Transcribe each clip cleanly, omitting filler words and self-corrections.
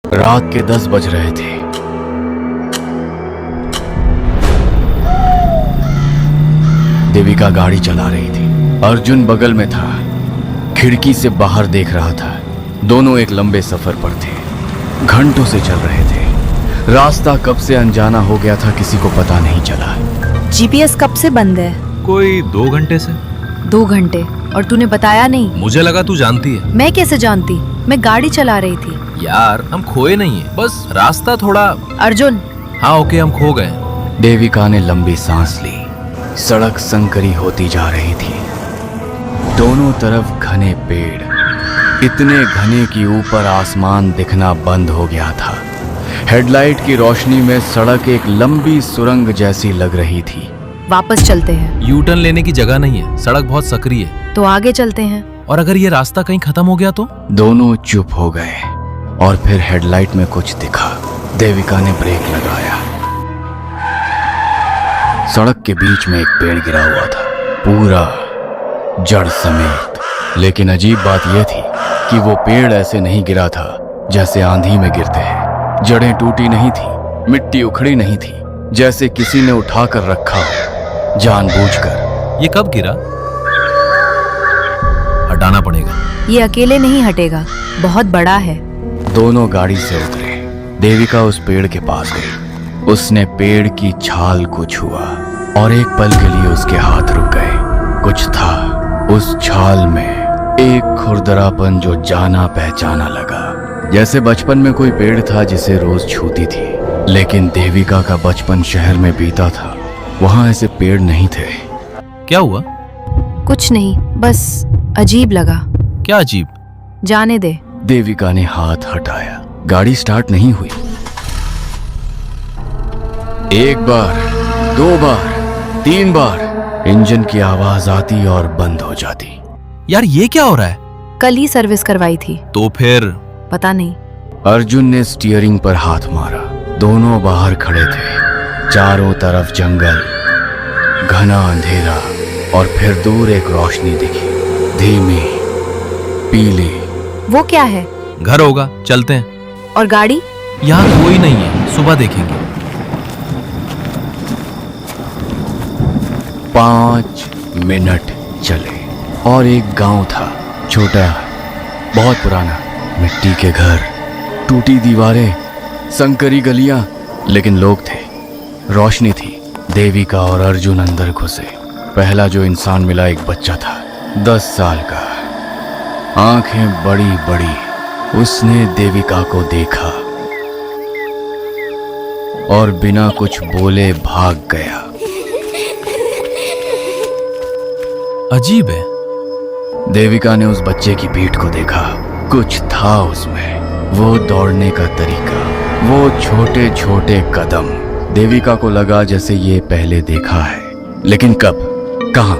रात के 10 बज रहे थे। देविका गाड़ी चला रही थी। अर्जुन बगल में था, खिड़की से बाहर देख रहा था। दोनों एक लंबे सफर पर थे, घंटों से चल रहे थे। रास्ता कब से अनजाना हो गया था किसी को पता नहीं चला। जीपीएस कब से बंद है? कोई 2 घंटे से। 2 घंटे? और तूने बताया नहीं? मुझे लगा तू जानती है। मैं कैसे जानती? मैं गाड़ी चला रही थी। यार हम खोए नहीं है, बस रास्ता थोड़ा। अर्जुन। हाँ ओके, हम खो गए। देविका ने लंबी सांस ली। सड़क संकरी होती जा रही थी। दोनों तरफ घने पेड़, इतने घने कि ऊपर आसमान दिखना बंद हो गया था। हेडलाइट की रोशनी में सड़क एक लंबी सुरंग जैसी लग रही थी। वापस चलते हैं। यू टर्न लेने की जगह नहीं है, सड़क बहुत सकरी है। तो आगे चलते हैं। और अगर ये रास्ता कहीं खत्म हो गया तो? दोनों चुप हो गए और फिर हेडलाइट में कुछ दिखा। देविका ने ब्रेक लगाया। सड़क के बीच में एक पेड़ गिरा हुआ था, पूरा जड़ समेत। लेकिन अजीब बात यह थी कि वो पेड़ ऐसे नहीं गिरा था जैसे आंधी में गिरते हैं। जड़ें टूटी नहीं थी, मिट्टी उखड़ी नहीं थी, जैसे किसी ने उठाकर रखा हो जानबूझकर। ये कब गिरा? हटाना पड़ेगा। ये अकेले नहीं हटेगा, बहुत बड़ा है। दोनों गाड़ी से उतरे। देविका उस पेड़ के पास गई। उसने पेड़ की छाल को छुआ और एक पल के लिए उसके हाथ रुक गए। कुछ था उस छाल में, एक खुरदरापन जो जाना पहचाना लगा। जैसे बचपन में कोई पेड़ था जिसे रोज छूती थी। लेकिन देविका का बचपन शहर में बीता था, वहां ऐसे पेड़ नहीं थे। क्या हुआ? कुछ नहीं, बस अजीब लगा। क्या अजीब? जाने दे। देविका ने हाथ हटाया। गाड़ी स्टार्ट नहीं हुई। 1 बार, 2 बार, 3 बार इंजन की आवाज आती और बंद हो जाती। यार ये क्या हो रहा है? कल ही सर्विस करवाई थी। तो फिर? पता नहीं। अर्जुन ने स्टीयरिंग पर हाथ मारा। दोनों बाहर खड़े थे। चारों तरफ जंगल, घना अंधेरा और फिर दूर एक रोशनी दिखी, धीमी, पीली। वो क्या है? घर होगा, चलते हैं। और गाड़ी? यहाँ कोई नहीं है, सुबह देखेंगे। 5 मिनट चले और एक गांव था, छोटा, बहुत पुराना। मिट्टी के घर, टूटी दीवारें, संकरी गलियां, लेकिन लोग थे, रोशनी थी। देविका और अर्जुन अंदर घुसे। पहला जो इंसान मिला एक बच्चा था, 10 साल का, आंखें बड़ी बड़ी। उसने देविका को देखा और बिना कुछ बोले भाग गया। अजीब है। देविका ने उस बच्चे की पीठ को देखा। कुछ था उसमें, वो दौड़ने का तरीका, वो छोटे छोटे कदम। देविका को लगा जैसे ये पहले देखा है, लेकिन कब, कहां?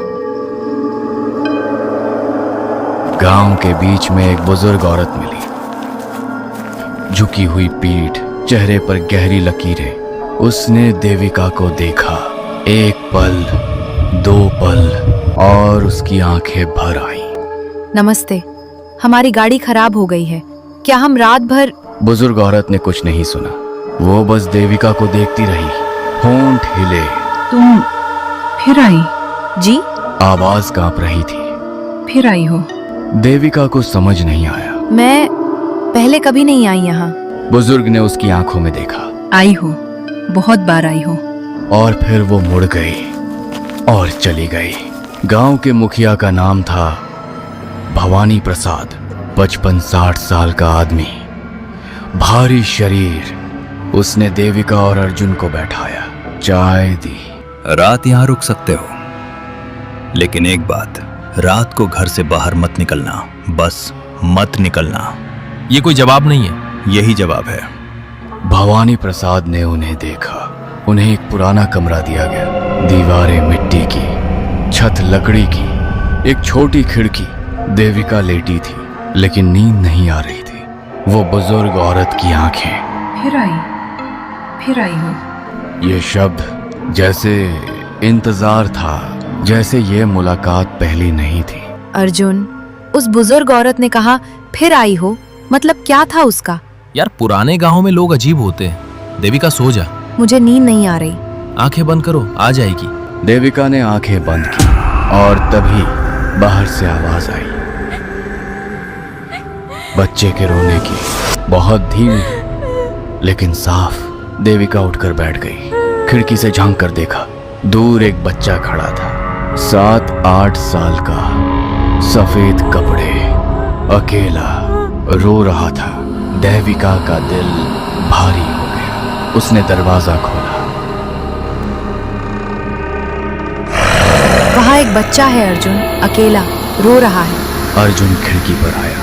गांव के बीच में एक बुजुर्ग औरत मिली, झुकी हुई पीठ, चेहरे पर गहरी लकीरें। उसने देविका को देखा। 1 पल, 2 पल और उसकी आंखें भर आईं। नमस्ते, हमारी गाड़ी खराब हो गई है, क्या हम रात भर? बुजुर्ग औरत ने कुछ नहीं सुना। वो बस देविका को देखती रही। होंठ हिले। तुम फिर आई? जी? आवाज कांप रही थी। फिर आई हो? देविका को समझ नहीं आया। मैं पहले कभी नहीं आई यहाँ। बुजुर्ग ने उसकी आंखों में देखा। आई हो, बहुत बार आई हो। और फिर वो मुड़ गई और चली गई। गांव के मुखिया का नाम था भवानी प्रसाद। 55-60 साल का आदमी, भारी शरीर। उसने देविका और अर्जुन को बैठाया, चाय दी। रात यहाँ रुक सकते हो, लेकिन एक बात, रात को घर से बाहर मत निकलना, बस मत निकलना। ये कोई जवाब नहीं है। यही जवाब है। भवानी प्रसाद ने उन्हें देखा। उन्हें एक पुराना कमरा दिया गया। दीवारें मिट्टी की, छत लकड़ी की, एक छोटी खिड़की। देविका लेटी थी, लेकिन नींद नहीं आ रही थी। वो बुजुर्ग औरत की आंखें। फिर आई हो। ये शब्द जैसे इंतजार था, जैसे ये मुलाकात पहली नहीं थी। अर्जुन, उस बुजुर्ग औरत ने कहा फिर आई हो, मतलब क्या था उसका? यार पुराने गांवों में लोग अजीब होते हैं। देविका सो जा, मुझे नींद नहीं आ रही। आंखें बंद करो, आ जाएगी। देविका ने आंखें बंद की और तभी बाहर से आवाज आई, बच्चे के रोने की, बहुत धीमी लेकिन साफ। देविका उठकर बैठ गई। खिड़की से झांक कर देखा, दूर एक बच्चा खड़ा था, 7-8 साल का, सफेद कपड़े, अकेला रो रहा था। देविका का दिल भारी हो गया। उसने दरवाजा खोला। वहाँ एक बच्चा है अर्जुन, अकेला रो रहा है। अर्जुन खिड़की पर आया।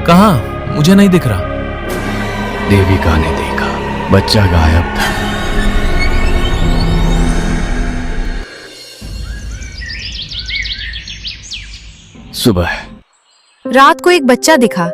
कहाँ? मुझे नहीं दिख रहा। देविका ने देखा, बच्चा गायब था। सुबह रात को एक बच्चा दिखा,